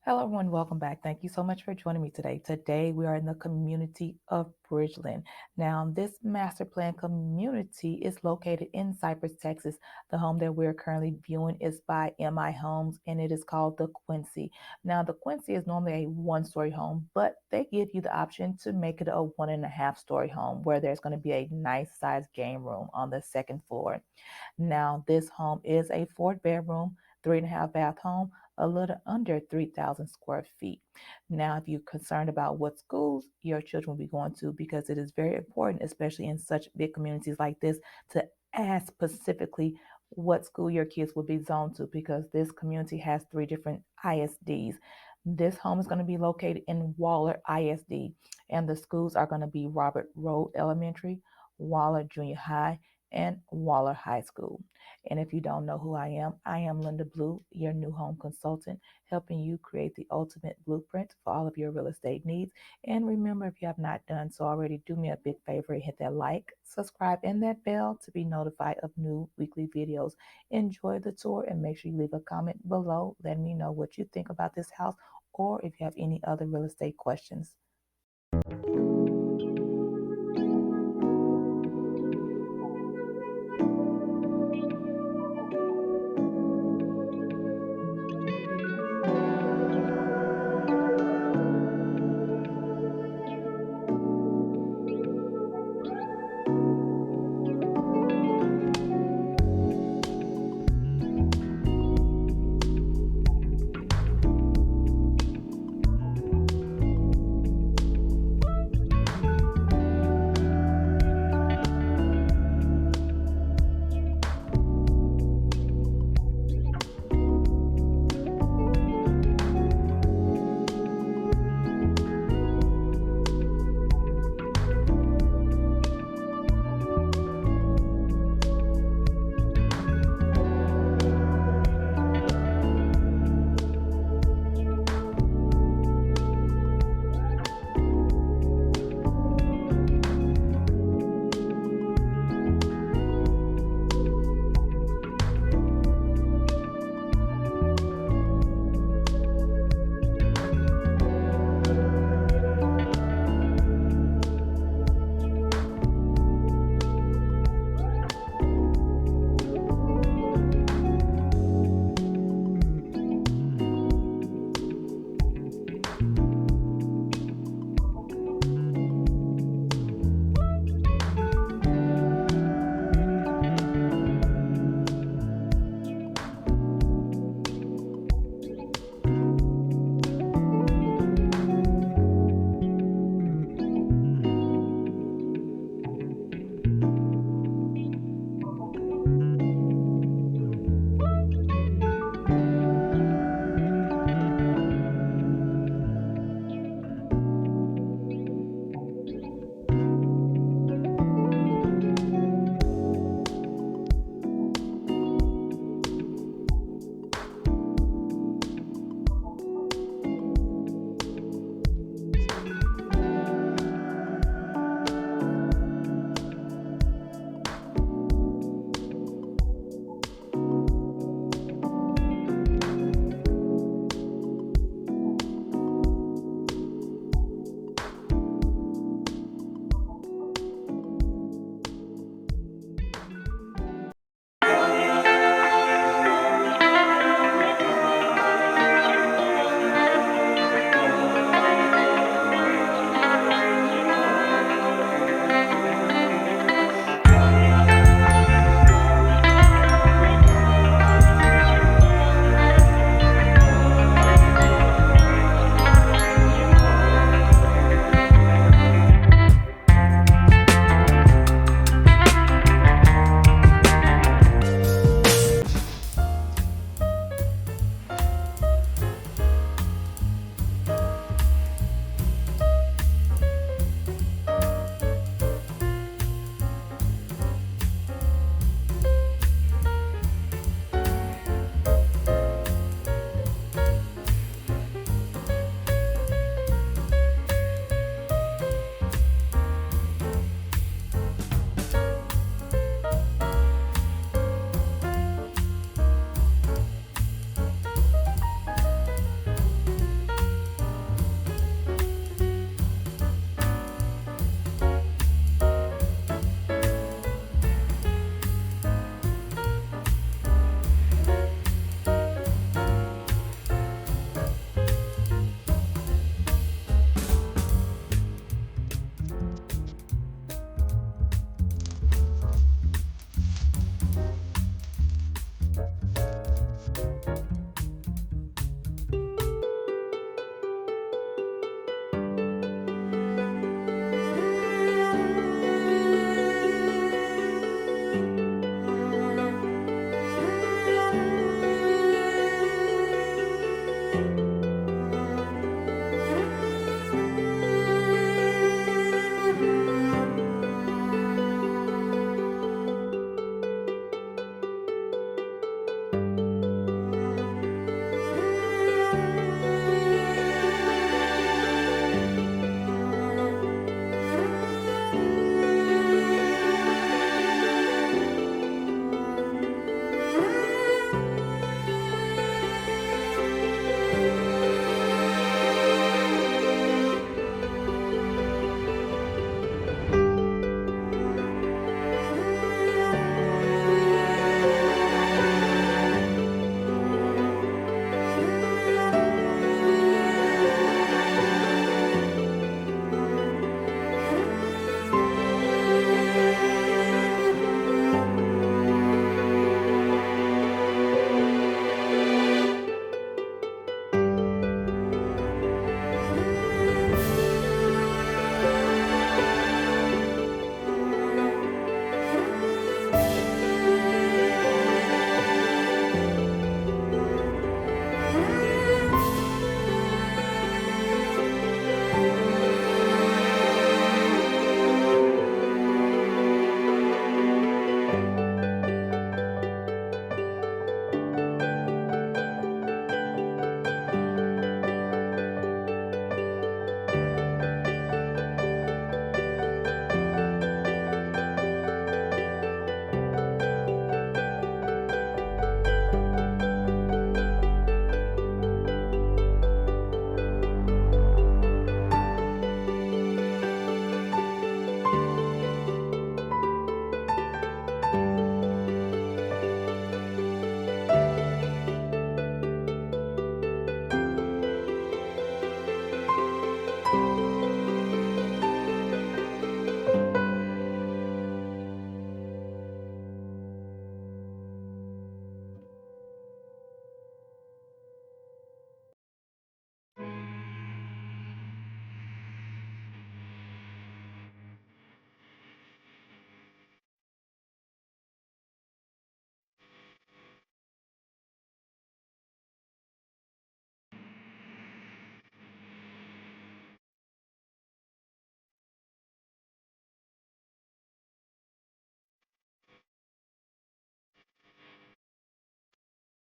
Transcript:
Hello, everyone. Welcome back. Thank you so much for joining me today. Today, we are in the community of Bridgeland. Now, this master plan community is located in Cypress, Texas. The home that we're currently viewing is by MI Homes, and it is called the Quincy. Now, the Quincy is normally a one-story home, but they give you the option to make it a 1.5-story home where there's going to be a nice-sized game room on the second floor. Now, this home is a 4-bedroom, 3.5-bath home, a little under 3,000 square feet. Now, if you're concerned about what schools your children will be going to, because it is very important, especially in such big communities like this, to ask specifically what school your kids will be zoned to, because this community has 3 different ISDs. This home is going to be located in Waller ISD, and the schools are going to be Robert Road Elementary, Waller Junior High, and Waller High School. And if you don't know who I am Linda Blue, your new home consultant, helping you create the ultimate blueprint for all of your real estate needs. And remember, if you have not done so already, do me a big favor and hit that like, subscribe, and that bell to be notified of new weekly videos. Enjoy the tour and make sure you leave a comment below. Let me know what you think about this house or if you have any other real estate questions.